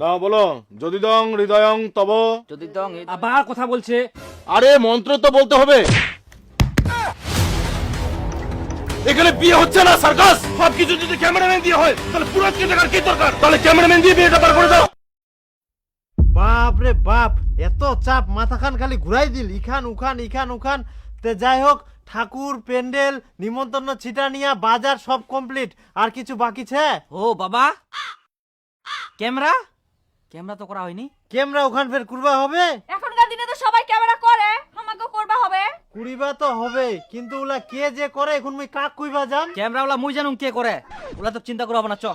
না বলো, যদি দং হৃদয়ং তব। যদি দং আবার কথা বলছে। আরে মন্ত্র তো বলতে হবে। এখানে বিয়ে হচ্ছে না সার্কাস। সবকিছু যদি ক্যামেরাম্যান দিয়ে হয় তাহলে পুরাতকে দেখার কি দরকার? তাহলে ক্যামেরাম্যান দিয়ে বিয়েটা পার করে দাও। বাপ রে বাপ, এত চাপ, মাথাখান খালি ঘুরাই দিল, ইখান উখান ইখান উখান। তে যাই হোক, ঠাকুর, প্যান্ডেল, নিমন্ত্রণ, ছিটানিয়া, বাজার সব কমপ্লিট। আর কিছু বাকি ছে? ও বাবা, ক্যামেরা ক্যামেরা তো করা হয়নি। ক্যামেরা ওখান ফের কুরবা হবে? এখনকার দিনে তো সবাই ক্যামেরা করে, আমাকেও করবা হবে। কুড়িবা তো হবে, কিন্তু ওলা কে যে করে এখন মুই কাক কইবা যাম? ক্যামেরা ওলা মুই জানুম কে করে, ওলা তো চিন্তা করা হবে না। চ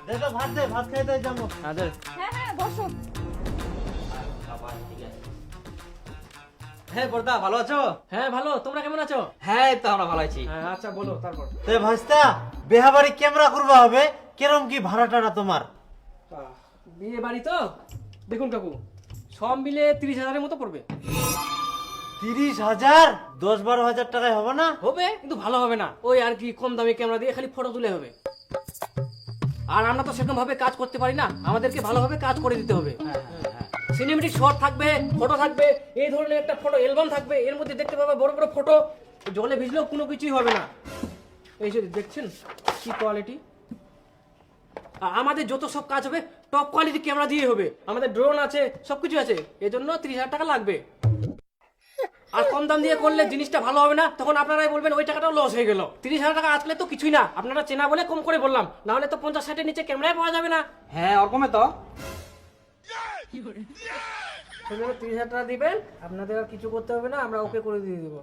দেখো ভাত দে, ভাত খাইতে যাবো। হ্যাঁ হ্যাঁ বসো। হ্যাঁ বর্দা, ভালো আছো? হ্যাঁ ভালো, তোমরা কেমন আছো? হ্যাঁ তো আমরা ভালো আছি। হ্যাঁ আচ্ছা বলো তারপর। তে ভাইস্তা, বেহাবাড়ি ক্যামেরা করবা হবে, কেরম কি ভাড়াটাটা তোমার? বিয়ে বাড়ি তো দেখুন কাকু, সব মিলে 30,000-এর মতো পড়বে। 30,000? 10-12 হাজার টাকায় হবে না? হবে, কিন্তু ভালো হবে না। ওই আর কি, কম দামে ক্যামেরা দিয়ে খালি ফটো তুলে হবে। আর আমরা তো সেরকম ভাবে কাজ করতে পারি না, আমাদেরকে ভালোভাবে কাজ করে দিতে হবে। সিনেমেটিক শট থাকবে, ফটো থাকবে, এই ধরনের একটা ফটো অ্যালবাম থাকবে, এর মধ্যে দেখতে পাবে বড় বড় ফটো, জলে ভিজলেও কোনো কিছুই হবে না। এই যে দেখছেন কি কোয়ালিটি। আমাদের যত সব কাজ হবে টপ কোয়ালিটি ক্যামেরা দিয়ে হবে, আমাদের ড্রোন আছে, সবকিছু আছে, এজন্য 30,000 টাকা লাগবে। আর কম দাম দিয়ে করলে জিনিসটা ভালো হবে না, তখন আপনারাই বলবেন ওই টাকাটাও লস হয়ে গেল। 30,000 টাকা আজকে তো কিছুই না, আপনারা চেনা বলে কম করে বললাম, না হলে তো 50-60-এর নিচে ক্যামেরায় পাওয়া যাবে না। হ্যাঁ ওরকমই তো। 30,000 টাকা দিবেন, আপনাদের আর কিছু করতে হবে না, আমরা ওকে করে দিয়ে দেবো।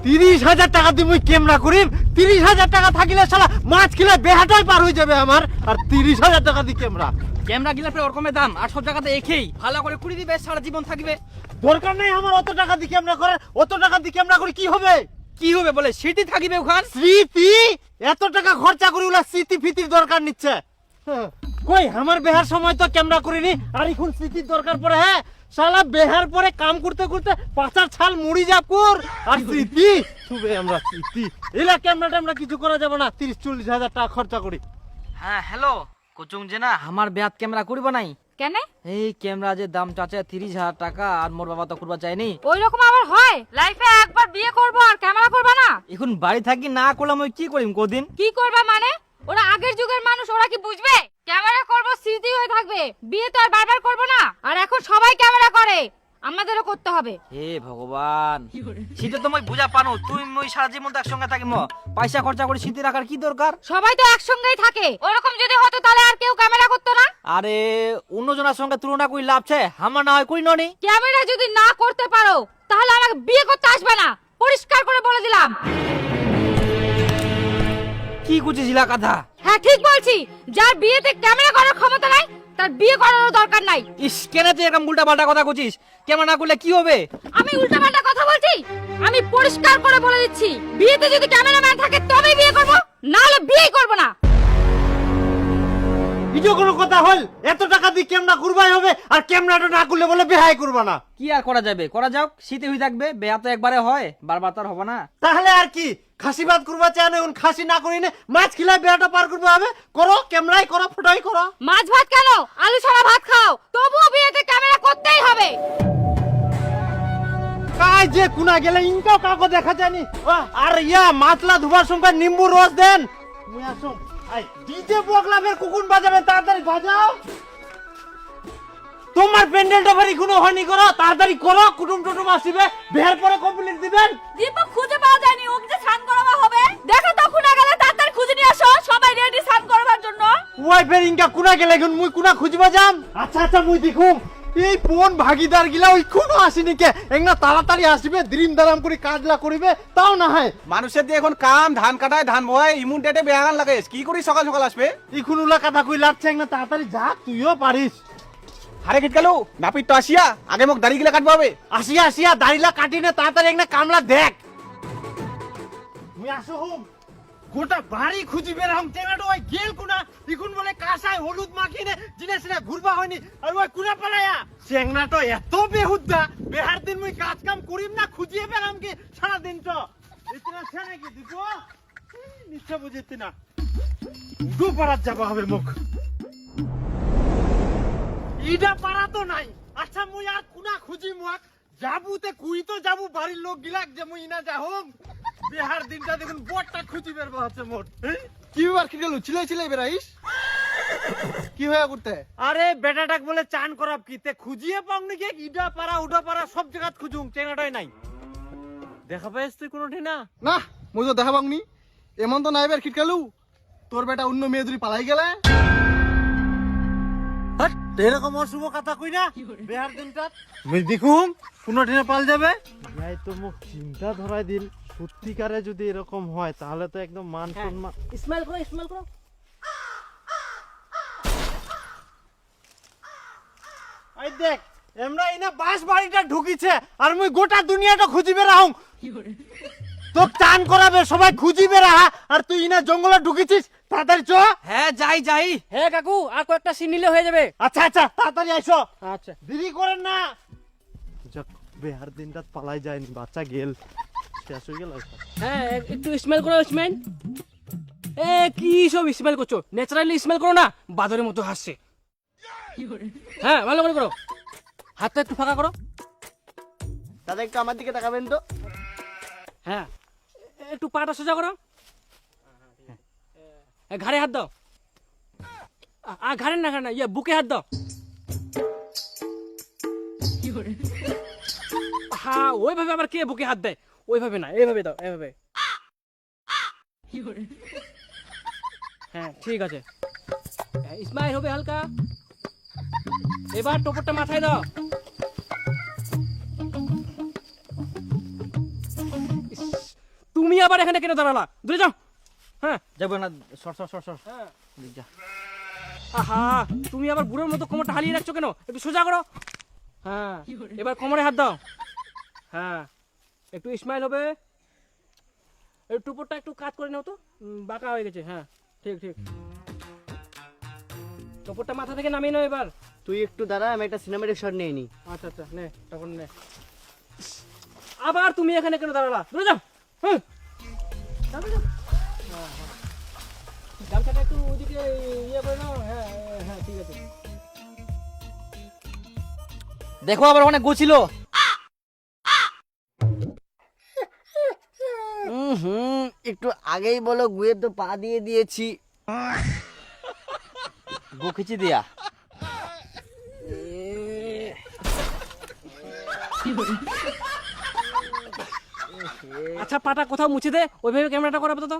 30,000 টাকা দিয়ে মুই ক্যামেরা করিম? 30,000 টাকা থাকিলে শালা মাছ কিলে বেহাটাই পার হয়ে যাবে আমার। আর 30,000 টাকা দিয়ে ক্যামেরা? ক্যামেরা গিলার পরে ওরকমের দাম, আর সব জায়গাতে একই, ভালো করে কুড়ি দিবে, সারা জীবন থাকবে। দরকার নেই আমার অত টাকা দিয়ে ক্যামেরা করার। অত টাকা দিয়ে ক্যামেরা করে কি হবে? কি হবে বলে, স্মৃতি থাকিবে ওখান। স্মৃতি? এত টাকা খরচা করি ওলা স্মৃতি ফিতির দরকার নিচ্ছে? হ্যাঁ, কই আমার বেহার সময় তো ক্যামেরা করিনি, আর এখন স্মৃতির দরকার পড়ে? হ্যাঁ শালা বেহার পরে কাম করতে করতে পাচার ছাল মুড়ি যাপুর, আর স্মৃতি শুবে আমরা স্মৃতি। এলা ক্যামেরাটা আমরা কিছু করা যাবে না, 30-40 হাজার টাকা খরচা করি। হ্যাঁ হ্যালো কোচুং যে না, আমার ব্যাত ক্যামেরা করব নাই। কেন? এই ক্যামেরা যে দাম চাচা 30,000 টাকা, আর মোর বাবা তো করবা চাইনি। ওই রকম আবার হয়? লাইফে একবার বিয়ে করব আর ক্যামেরা করবা না? এখন বাড়ি থাকি না করলাম, ওই কি করিম কদিন? কি করবা মানে? ওরা আগের যুগের মানুষ, ওরা কি বুঝবে? ক্যামেরা করব, স্মৃতি হয়ে থাকবে, বিয়ে তো আর বারবার করব না। আর এখন সবাই ক্যামেরা করে, আমাদেরও করতে হবে। হে ভগবান, শীতে তো মই বুঝা পানো, তুই মই সারা জীবন তো একসঙ্গে থাকিম, পয়সা খরচা করে শীতে রাখার কি দরকার? সবাই তো একসঙ্গেই থাকে, ওরকম যদি হতো তাহলে আর কেউ ক্যামেরা করতো না। আরে অন্যজনের সঙ্গে তুলনা করি লাভ আছে, আমার না হয় করি ননি। ক্যামেরা যদি না করতে পারো তাহলে আমাকে বিয়ে করতে আসবে না, পরিষ্কার করে বলে দিলাম। কি কুচিছিলা কথা? হ্যাঁ ঠিক বলছি, যার বিয়েতে ক্যামেরা করার ক্ষমতা নাই তার বিয়ে করারও দরকার নাই। ইস, কেন তুই এরকম উল্টা পাল্টা কথা কুচিস? ক্যামেরা না করলে কি হবে? আমি উল্টাপাল্টা কথা বলছি? আমি পরিষ্কার করে বলে দিচ্ছি, বিয়েতে যদি ক্যামেরাম্যান থাকে তবেই বিয়ে করব, না হলে বিয়েই করব না। এটা কোনো কথা হল? এত টাকা দিয়ে ক্যামেরা করবাই হবে, আর ক্যামেরাটা না করলে বলে বেহাই করবা না? কি আর করা যাবে, করা যাক, শীতে হয়ে থাকবে, বেয়া তো একবারে হয়, বারবার তো আর হবে না। তাহলে আর কি, খাসি ভাত করবা চায় না, এখন খাসি না করি না, মাছ খিলাই বেড়াটা পার করবে হবে। করো, ক্যামেরাই করো, ফটোই করো। মাছ ভাত কেন, আলু ছাড়া ভাত খাও, তবুও বিয়েতে ক্যামেরা করতেই হবে। কাই যে কুনা গেলে ইনকাও কাউকে দেখা যায়নি। আর ইয়া মাছলা ধোবার সময় নিম্বু রস দেন। মুই আসুম, আই ডিজে বগলাবের কুকুন বাজাবে, তাড়াতাড়ি বাজাও। তোমার প্যান্ডেলটা ভারি কোনো হয়নি, করো তাড়াতাড়ি করো, কুটুম টুটুম আসিবে, বের পরে কমপ্লিট দিবেন। দীপক খুঁজে পাওয়া যায়নি, ওকে যে স্নান করাবা হবে। দেখো তো খুনা গেলে তাড়াতাড়ি খুঁজে নিয়ে আসো, সবাই রেডি স্নান করবার জন্য। ওই ফের ইনকা কুনা গেলে এখন মুই কুনা খুঁজবা যাম। আচ্ছা আচ্ছা মুই দেখুম এই কোন ভাগিদার গিলা ওই কোনো আসেনি কে, একনা তাড়াতাড়ি আসবে, দ্রিম দারাম করে কাজলা করিবে, তাও না হয়। মানুষের দিয়ে এখন কাম, ধান কাটায়, ধান বয়, ইমুন ডেটে বেয়াগান লাগে, কি করি সকাল সকাল আসবে? ইখুন উলা কথা কই লাগছে, একনা তাড়াতাড়ি যা, তুইও পারিস। হারে গিট গেল নাপিত তো আসিয়া, আগে মোক দাড়ি গিলা কাটবো হবে। আসিয়া আসিয়া দাড়িলা কাটিনে তাড়াতাড়ি একনা কামলা দেখ। মুই আসো হুম, গোটা বাড়ি খুঁজি বেরাম, টেমাটো ওই গেল কুনা, ইখুন বলে কাঁসায় হলুদ মাখিনে জিনিস না ঘুরবা হয়নি, আর ওই কুনা পালায়া চেংনা তো এত বেহুদ্দা, বেহার দিন মুই কাজ কাম করিম না, খুঁজিয়ে বেরাম কি সারা দিন তো। ইতনা ছেনে কি দিব নিশ্চয় বুঝিতি না। উডো পাড়াত যাবা হবে মুখ ইডা পাড়া তো নাই আচ্ছা মুই আর কুনা খুঁজি মুয়াক যাবুতে কুই তো যাবু বাড়ির লোক গিলাক যে মুই না যাহম বিহার দিনটা দেখুন বড়টা খুঁজি বের হচ্ছে মোট কি আর কি গেল চিলাই চিলাই বেরাইস কি হয়ে করতে আরে বেটাটাক বলে চান করাব কি তে খুঁজিয়ে পাও নাকি ইডা পাড়া উডা পাড়া সব জায়গা খুঁজুম চেনাটাই নাই দেখা পাইস তুই কোনোটি না না মুই তো দেখা পাওনি এমন তো নাই বের খিটকালু তোর বেটা অন্য মেয়ে দুরি পালাই গেলে হট এরকম অশুভ কথা কই না বিহার দিনটা মুই দেখুম কোনোটি না পাল যাবে যাই তো মুখ চিন্তা ধরাই দিল সত্যিকারে যদি এরকম হয় তাহলে তো একদম মান সম্মান স্মাইল করো স্মাইল করো। এই দেখ এমরা ইনা বাস বাড়িটা ঢুকিছে আর মুই গোটা দুনিয়াটা খুঁজিবে রাহুম তো চান করাবে সবাই খুঁজিবে রাহা আর তুই ইনা জঙ্গলে ঢুকিছিস তাড়াতাড়ি চ হ্যাঁ যাই যাই। হ্যাঁ কাকু আর কয়েকটা সিন নিলে হয়ে যাবে। আচ্ছা আচ্ছা তাড়াতাড়ি আইসো আচ্ছা দেরি করেন না যাক বিহার দিনটা পালাই যায়নি বাচ্চা গেল শেষ হয়ে গেল হ্যাঁ একটু স্মেল করো স্মেল। এ কি সব স্মেল করছো ন্যাচারালি স্মেল করো না বাদরের মতো হাসছে। হ্যাঁ ভালো করে করো হাতটা একটু ফাঁকা করো। দাদা একটু আমার দিকে তাকাবেন তো হ্যাঁ একটু পাটা সোজা করো। ঘাড়ে হাত দাও ঘাড়ে না ঘাড়ে না ইয়ে বুকে হাত দাও। হ্যাঁ ওইভাবে আবার কে বুকে হাত দেয় ওইভাবে না এইভাবে দাও এইভাবে। হ্যাঁ ঠিক আছে স্মাইল হবে হালকা। এবার টোপরটা মাথায় দাও। ইস, তুমি আবার এখানে কেন দাঁড়ালা দূরে যাও। হ্যাঁ যাবো না সর সর সর সর হ্যাঁ যা। আহা তুমি আবার বুড়োর মতো কোমরটা হালিয়ে রাখছো কেন একটু সোজা করো। হ্যাঁ এবার কোমরে হাত দাও। হ্যাঁ একটু স্মাইল হবে। এই টুপরটা একটু কাজ করে নাও তো বাঁকা হয়ে গেছে। হ্যাঁ ঠিক ঠিক টুপরটা মাথা থেকে নামিয়ে নাও এবার। তুই একটু দাঁড়া আমি একটা সিনেমাটিক শট নিয়ে নি আচ্ছা আচ্ছা নে তখন নে। আবার তুমি এখানে কেন দাঁড়ালা দূরে যাও। হুম যাও, যাও। হ্যাঁ হ্যাঁ গামছাটা একটু ওদিকে ইয়ে করে নাও। হ্যাঁ হ্যাঁ ঠিক আছে। দেখো আবার অনেক গোছিল। একটু আগেই বলো গুয়ে তো পা দিয়ে দিয়েছি গোখিচি দিয়া। আচ্ছা পাটা কোথাও মুছে দে ওইভাবে ক্যামেরাটা করাবো তো।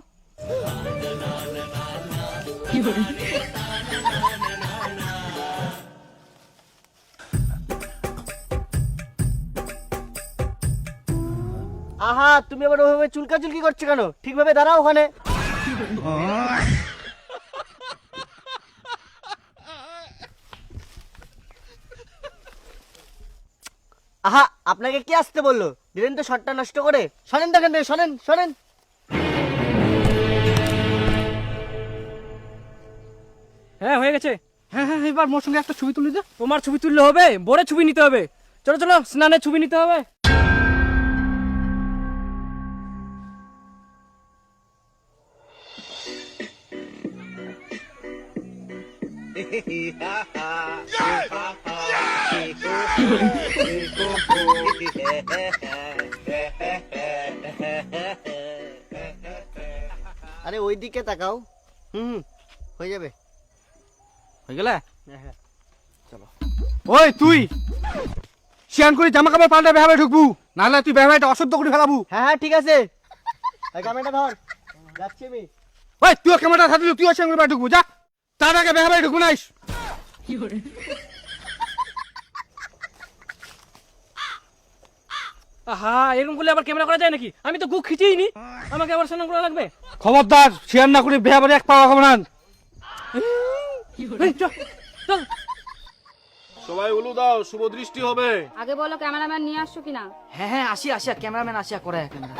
আহা তুমি আবার ওইভাবে চুলকাচুলকি করছো কেন ঠিকভাবে দাঁড়াও ওখানে আহা আপনাকে কে আসতে বললো দিলেন তো শটটা নষ্ট করে শোনেন দেখেন শোনেন শোনেন হ্যাঁ হয়ে গেছে। হ্যাঁ হ্যাঁ এবার মোর সঙ্গে একটা ছবি তুলে দে তোমার ছবি তুললে হবে বড় ছবি নিতে হবে। চলো চলো স্নানের ছবি নিতে হবে। আরে ওইদিকে তাকাও হুম হয়ে যাবে হয়ে গেলে ওই তুই শিয়ান করে জামা কাপড় পাল্টা বেহাবে ঢুকবু নাহলে তুই বেহাবাইটা অশুদ্ধ করে ফেলাবু হ্যাঁ হ্যাঁ ঠিক আছে ক্যামেরাটা ধর যাচ্ছি আমি ওই তুই ক্যামেরাটা হাতে তুই ওর সঙ্গে ঢুকবু যা তার আগে বেহাবাই ঢুকবু নাইস আহা এরকম করলে আবার ক্যামেরা করা যায় নাকি আমি তো গুক খিচেই নি আমাকে আবার স্নান করা লাগবে। খবরদার শিয়ান না করে বেহাবারে এক পাওয়া খাবো না এই, চল চল। সবাই উলু দাও শুভ দৃষ্টি হবে। আগে বলো ক্যামেরাম্যান নিয়ে আসছো কিনা। হ্যাঁ হ্যাঁ আসিয়া আসিয়া ক্যামেরাম্যান আসিয়া করে ক্যামেরা।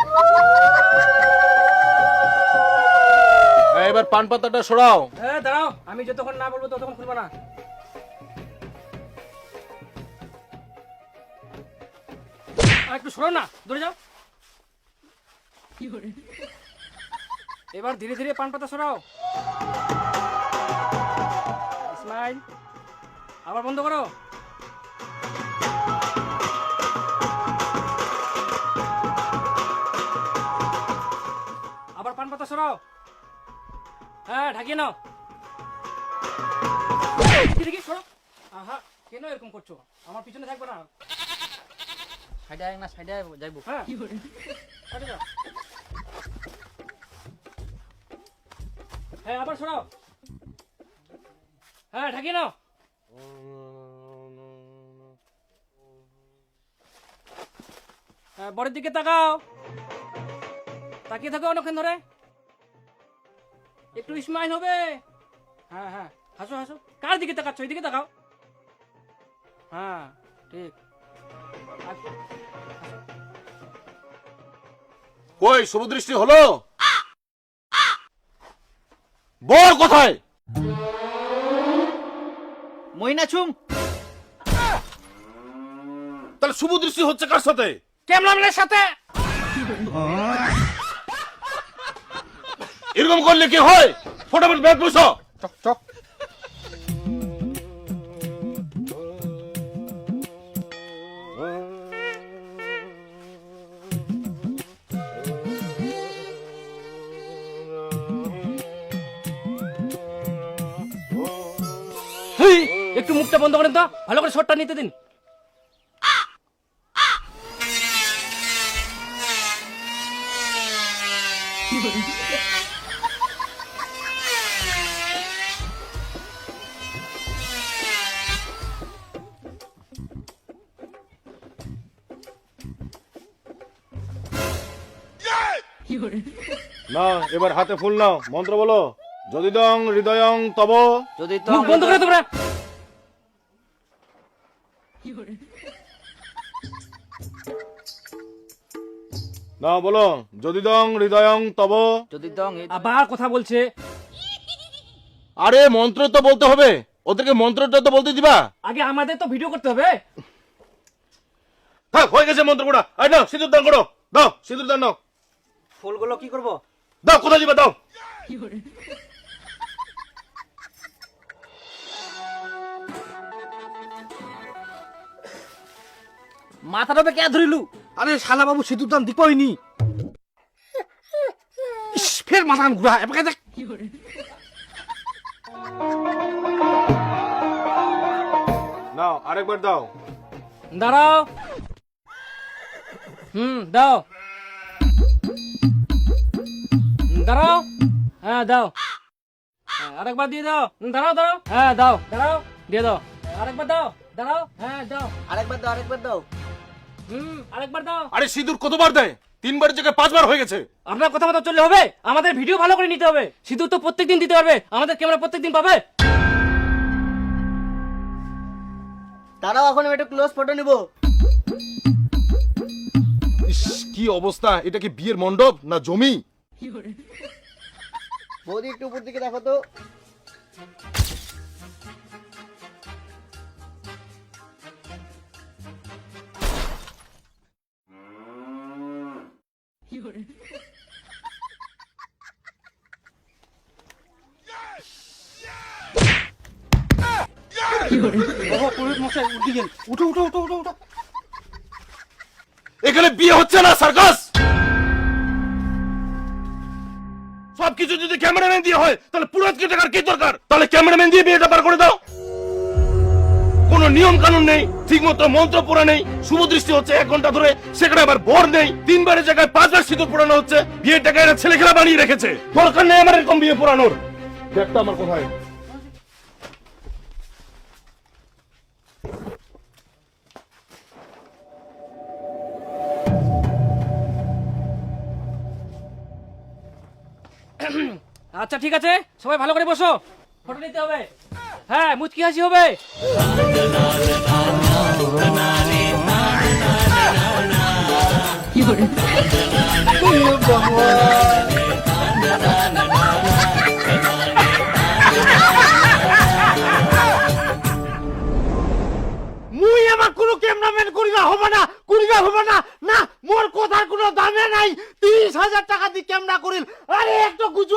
এবার পান পাতাটা সরাও। হ্যাঁ দাঁড়াও আমি যতক্ষণ না বলবো ততক্ষণ খুলবো না। আর একটু সরো না দূরে যাও। এবার ধীরে ধীরে পান পাতা সরাও। স্মাইল। আবার বন্ধ করো। আবার পান পাতা সরাও। হ্যাঁ, ঢাকিয়ে নাও। দেখি সরো। আহা, কেন এরকম করছো? আমার পিছনে থাকবে না। সাইডে আয় না, সাইডে আয়, যাইবো। হ্যাঁ, কাটে দাও। হ্যাঁ, আবার সরাও। হ্যাঁ, ঢাকিয়ে নাও। হ্যাঁ, বড়ের দিকে তাকাও। তাকিয়ে থাকো অনেকক্ষণ ধরে। একটু স্মাইল হবে। হ্যাঁ হ্যাঁ, হাসো হাসো। কার দিকে তাকাচ্ছ? এইদিকে তাকাও। হ্যাঁ, ঠিক। কই শুভদৃষ্টি হলো? বল কোথায়? মইনাছুম। তাহলে শুভদৃষ্টি হচ্ছে কার সাথে? ক্যামেরাম্যানের সাথে। এরকম করলে কি হয়? ফটাফট ব্যাগ বসো। চক চক। হেই, একটু মুখটা বন্ধ করেন তো, ভালো করে শটটা নিতে দিন। না, এবার হাতে ফুল নাও, মন্ত্র বলো। যদি দং হৃদয়ং তব। যদি তো মুখ বন্ধ করে তোমরা। না বলো, যদি দং হৃদয়ং তব। যদি দং আবার কথা বলছে। আরে মন্ত্র তো বলতে হবে, ওদেরকে মন্ত্রটা তো বলতে দিবা। আগে আমাদের তো ভিডিও করতে হবে। হ্যাঁ, হয়ে গেছে মন্ত্র পড়া। আই নাও, সিঁদুর দান করো। দাও, সিঁদুর দান নাও। ফুলগুলো কি করব? দাও, কোথায় দিবা দাও। মাথাটা কে ধরিলু? আরে শালা বাবু সিঁদুর দান দিপইনি। ইস, ফের মাথা ঘুরা। এবারে দেখ। নাও, আরেকবার দাও। দাঁড়াও। দাও। দাঁড়াও। হ্যাঁ, দাও। হ্যাঁ, আরেকবার দিয়ে দাও। দাঁড়াও দাঁড়াও। হ্যাঁ, দাও। দাঁড়াও, দিয়ে দাও। আরেকবার দাও। দাঁড়াও। হ্যাঁ, দাও। আরেকবার দাও, আরেকবার দাও। আরেকবার দাও। আরে সিঁদুর কতবার দেয়? 3 বারের জায়গায় 5 বার হয়ে গেছে। আপনার কথা মতো চললে হবে? আমাদের ভিডিও ভালো করে নিতে হবে। সিঁদুর তো প্রত্যেকদিন দিতে পারবে, আমাদের ক্যামেরা প্রত্যেকদিন পাবে। দাঁড়াও, এখন আমি একটা ক্লোজ ফটো নিব। ইস, কি অবস্থা! এটা কি বিয়ের মণ্ডপ না জমি? বৌদি একটু উপর দিকে দেখো তো। বাবা, পুরোহিত মশাই উঠে গেল। উঠো উঠো উঠো উঠো উঠো। এখানে বিয়ে হচ্ছে না, সার্কাস। সবকিছু যদি ক্যামেরাম্যান দিয়ে হয়, তাহলে পুরোহিতকে টাকার কি দরকার? তাহলে ক্যামেরাম্যান দিয়ে বিয়েটা পার করে দাও। কোনো নিয়ম কানুন নেই, ঠিক মতো মন্ত্র পড়া নেই। শুভদৃষ্টি হচ্ছে 1 ঘন্টা ধরে, সেখানে আবার বর নেই। 3 বারের জায়গায় 5 বার সিঁদুর পড়ানো হচ্ছে। বিয়ের টাকা এরা ছেলে খেলা বানিয়ে রেখেছে। দরকার নেই আমার এরকম বিয়ে পড়ানোর। দেখতো আমার কোথায়। আচ্ছা, ঠিক আছে, সবাই ভালো করে বসো, ফটো নিতে হবে। হ্যাঁ, মুচকি হাসি হবে। মুই আমার কোনো ক্যামেরাম্যান করিবা হবে না, করিবা হবে না। না, মোর কথার কোনো দামে নাই। 30,000 টাকা দিয়ে ক্যামেরা করিল। আরে একটু গুজব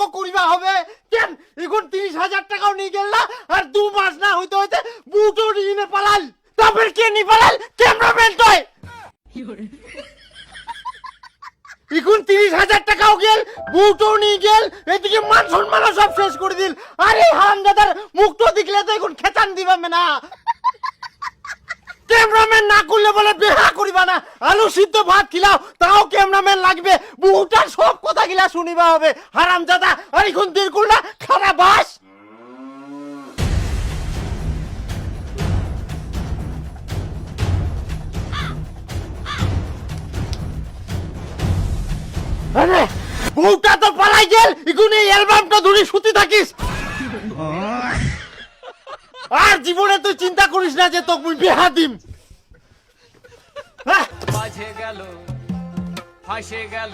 তর্ক করিবা হবে কেন এখন 30,000 টাকাও নিয়ে গেল না আর 2 মাস না হইতে হইতে বুটও নিয়ে পালাল তারপর কে নি পালাল ক্যামেরাম্যান তোই এখন 30,000 টাকাও গেল বুটও নিয়ে গেল এদিকে মান সম্মান সব শেষ করে দিল আরে হারামজাদার মুখটো দেখলে তো এখন খেতান দিবা না ক্যামেরাম্যান না করলে বলে বিয়া করিবা না আলু সিদ্ধ ভাত খিলাও তাও ক্যামেরাম্যান লাগবে বুটার সব কথা গিলা শুনিবা হবে হারামজাদা আর এখন দের করলা খারাপ বাস আরে বউটা তো পালাই গেল এখন এই অ্যালবামটা ধরে শুতে থাকিস আর জীবনে তুই চিন্তা করিস না যে তোকে মুই বিয়া দিম বাজে গেল ফাঁসে গেল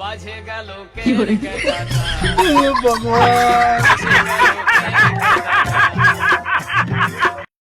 বাজে গেল কে